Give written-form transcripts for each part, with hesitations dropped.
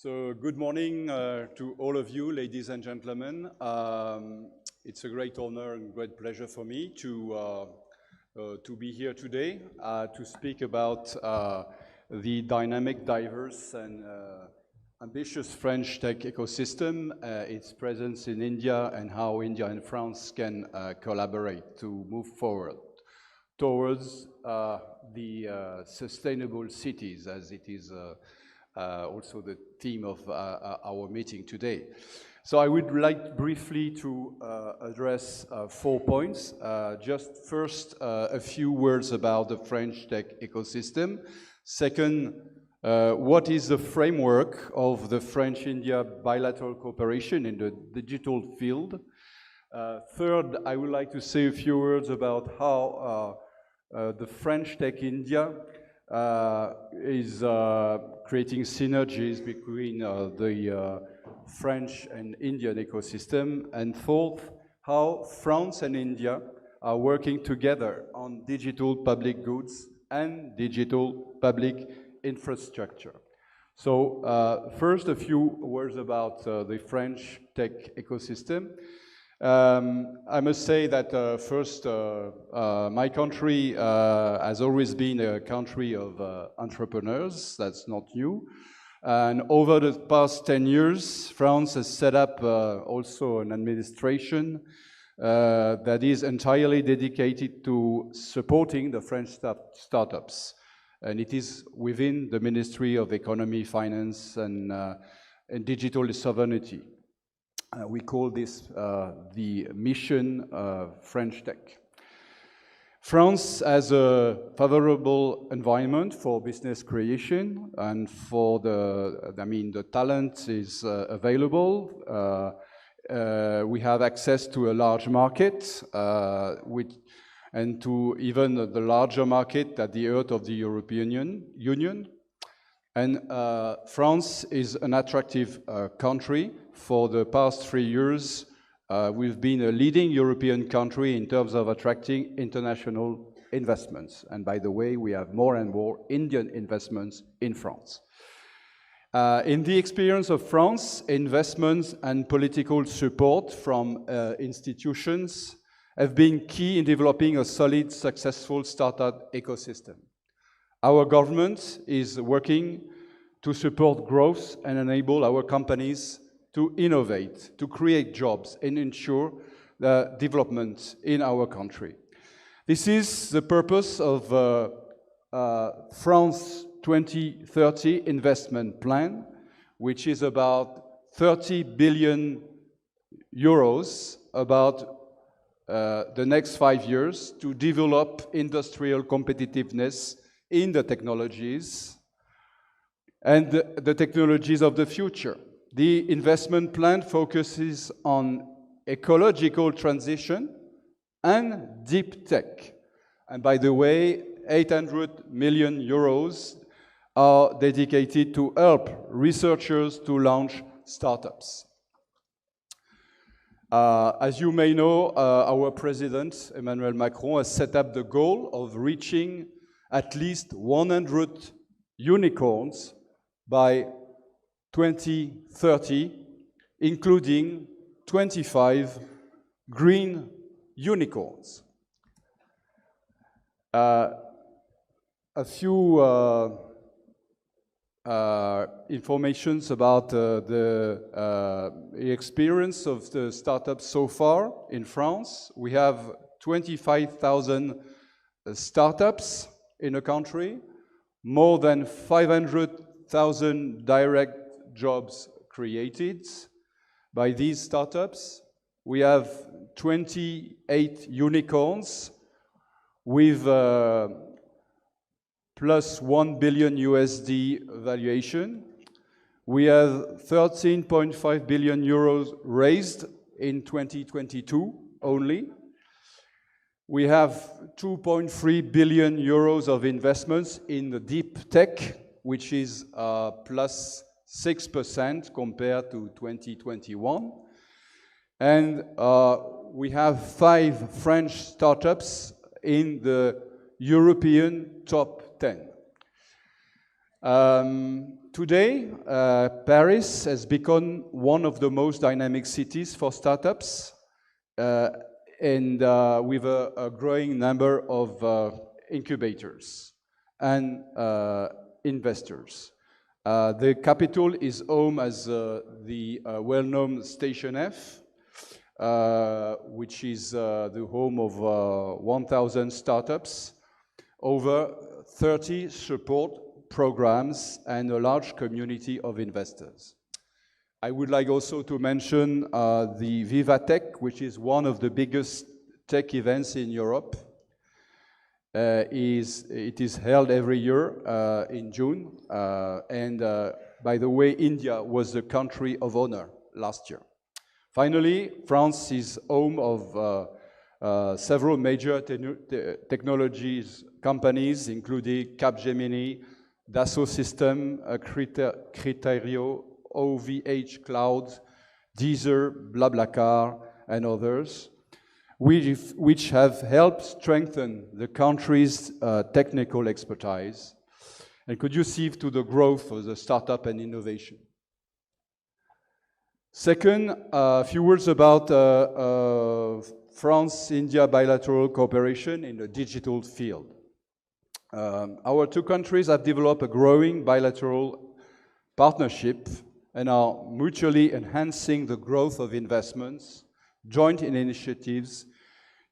So good morning to all of you, ladies and gentlemen. It's a great honor and great pleasure for me to be here today to speak about the dynamic, diverse, and ambitious French tech ecosystem, its presence in India, and how India and France can collaborate to move forward towards the sustainable cities, as it is also the theme of our meeting today. So I would like briefly to address 4 points. Just first, a few words about the French tech ecosystem. Second, what is the framework of the French-India bilateral cooperation in the digital field? Third, I would like to say a few words about how the French Tech India is creating synergies between the French and Indian ecosystem. And fourth, how France and India are working together on digital public goods and digital public infrastructure. So first, a few words about the French tech ecosystem. I must say that first, my country has always been a country of entrepreneurs. That's not new. And over the past 10 years, France has set up also an administration that is entirely dedicated to supporting the French startups. And it is within the Ministry of Economy, Finance, and Digital Sovereignty. We call this the Mission French Tech. France has a favorable environment for business creation, and for the talent is available. We have access to a large market, and to even the larger market at the heart of the European Union. And France is an attractive country. For the past 3 years, we've been a leading European country in terms of attracting international investments. And by the way, we have more and more Indian investments in France. In the experience of France, investments and political support from institutions have been key in developing a solid, successful startup ecosystem. Our government is working to support growth and enable our companies to innovate, to create jobs, and ensure the development in our country. This is the purpose of France 2030 investment plan, which is about 30 billion euros about the next 5 years to develop industrial competitiveness in the technologies and the technologies of the future. The investment plan focuses on ecological transition and deep tech. And by the way, 800 million euros are dedicated to help researchers to launch startups. As you may know, our president, Emmanuel Macron, has set up the goal of reaching at least 100 unicorns by 2030, including 25 green unicorns. A few informations about the experience of the startups so far in France. We have 25,000 startups in the country, more than 500,000 direct jobs created by these startups. We have 28 unicorns with plus $1 billion USD valuation. We have 13.5 billion euros raised in 2022 only. We have 2.3 billion euros of investments in the deep tech, which is plus 6% compared to 2021. And we have 5 French startups in the European top 10. Today, Paris has become one of the most dynamic cities for startups, and with a growing number of incubators and investors. The capital is home as the well-known Station F, which is the home of 1,000 startups, over 30 support programs, and a large community of investors. I would like also to mention the VivaTech, which is one of the biggest tech events in Europe. It is held every year in June, and by the way, India was the country of honor last year. Finally, France is home of several major technologies companies, including Capgemini, Dassault Systèmes, Criterio, OVH Cloud, Deezer, BlaBlaCar, and others, which have helped strengthen the country's technical expertise and conducive to the growth of the startup and innovation. Second, a few words about France-India bilateral cooperation in the digital field. Our two countries have developed a growing bilateral partnership and are mutually enhancing the growth of investments, joint initiatives,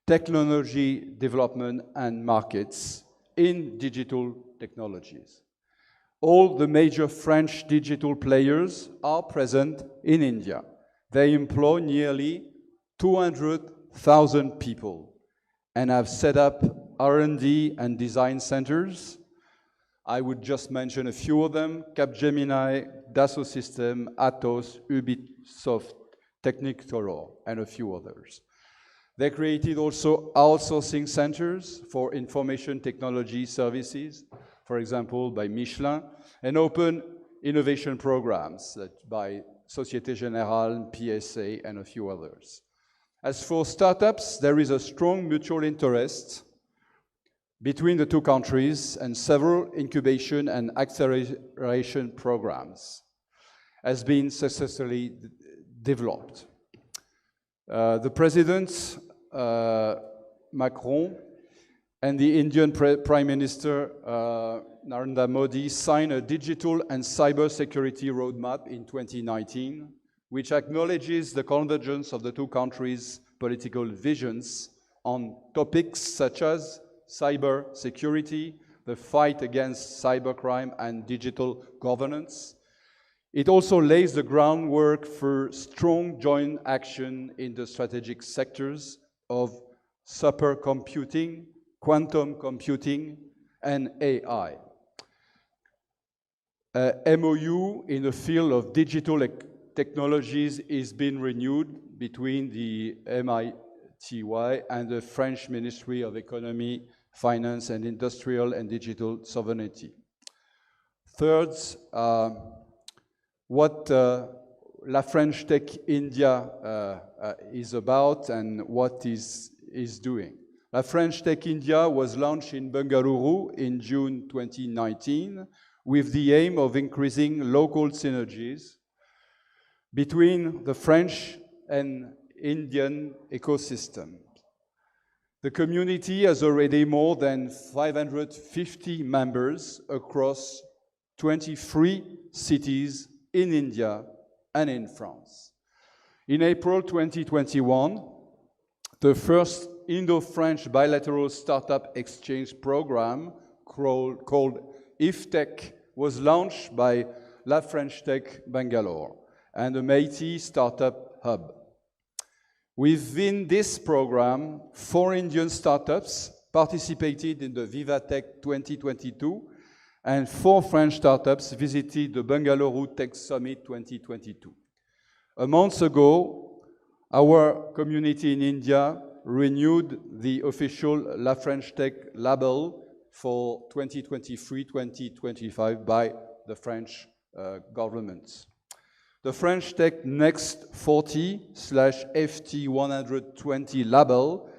technology development, and markets in digital technologies. All the major French digital players are present in India. They employ nearly 200,000 people and have set up R&D and design centers. I would just mention a few of them: Capgemini, Dassault Systèmes, Atos, Ubisoft, Technicolor, and a few others. They created also outsourcing centers for information technology services, for example, by Michelin, and open innovation programs by Société Générale, PSA, and a few others. As for startups, there is a strong mutual interest between the two countries, and several incubation and acceleration programs has been successfully developed. The President Macron and the Indian Prime Minister Narendra Modi signed a digital and cybersecurity roadmap in 2019, which acknowledges the convergence of the two countries' political visions on topics such as cyber security, the fight against cybercrime, and digital governance. It also lays the groundwork for strong joint action in the strategic sectors of supercomputing, quantum computing, and AI. MOU in the field of digital technologies is being renewed between the MITY and the French Ministry of Economy, Finance and Industrial and Digital Sovereignty. Third, what La French Tech India is about and what is doing. La French Tech India was launched in Bangalore in June 2019 with the aim of increasing local synergies between the French and Indian ecosystem. The community has already more than 550 members across 23 cities in India and in France. In April 2021, the first Indo-French bilateral startup exchange program called IFTech was launched by La French Tech Bangalore and the MITY Startup Hub. Within this program, 4 Indian startups participated in the VivaTech 2022, and 4 French startups visited the Bangalore Tech Summit 2022. A month ago, our community in India renewed the official La French Tech label for 2023-2025 by the French government. The French Tech Next 40/FT120 label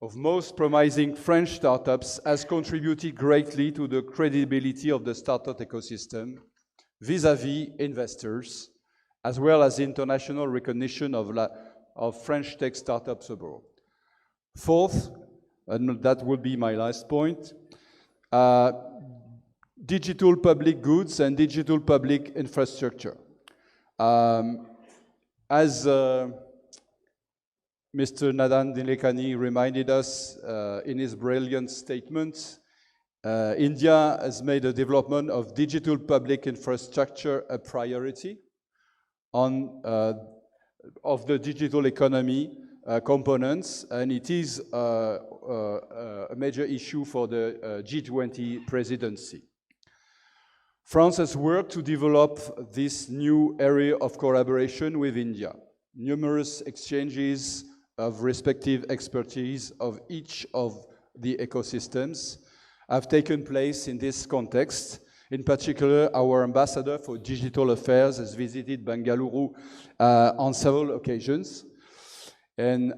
of most promising French startups has contributed greatly to the credibility of the startup ecosystem vis-à-vis investors, as well as international recognition of French tech startups abroad. Fourth, and that will be my last point, digital public goods and digital public infrastructure. As Mr. Nadan Dilekani reminded us in his brilliant statement, India has made the development of digital public infrastructure a priority of the digital economy components, and it is a major issue for the G20 presidency. France has worked to develop this new area of collaboration with India. Numerous exchanges of respective expertise of each of the ecosystems have taken place in this context. In particular, our ambassador for digital affairs has visited Bangalore on several occasions. And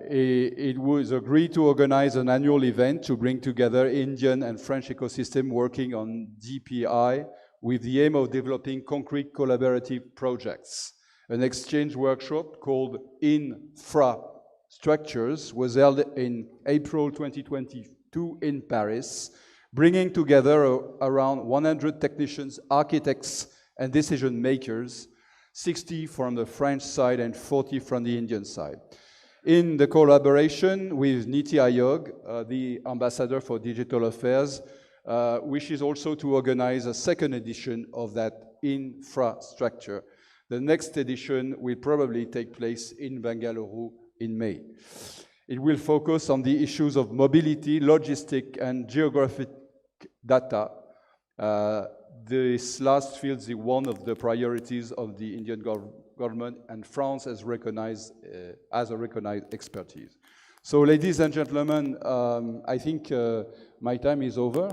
it was agreed to organize an annual event to bring together Indian and French ecosystem working on DPI with the aim of developing concrete collaborative projects. An exchange workshop called Infrastructures was held in April 2022 in Paris, bringing together around 100 technicians, architects, and decision makers, 60 from the French side and 40 from the Indian side. In the collaboration with Niti Aayog, the ambassador for digital affairs, wishes also to organize a second edition of that infrastructure. The next edition will probably take place in Bangalore in May. It will focus on the issues of mobility, logistic, and geographic data. This last field is one of the priorities of the Indian government, and France has recognized as a recognized expertise. So, ladies and gentlemen, I think my time is over,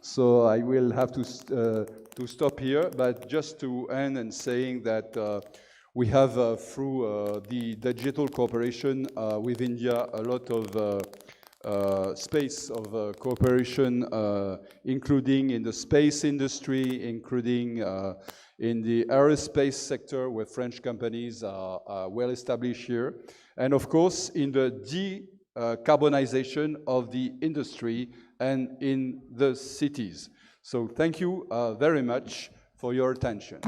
so I will have to stop here. But just to end and saying that we have, through the digital cooperation with India, a lot of space of cooperation, including in the space industry, including in the aerospace sector, where French companies are well established here, and of course in the decarbonization of the industry and in the cities. So thank you very much for your attention.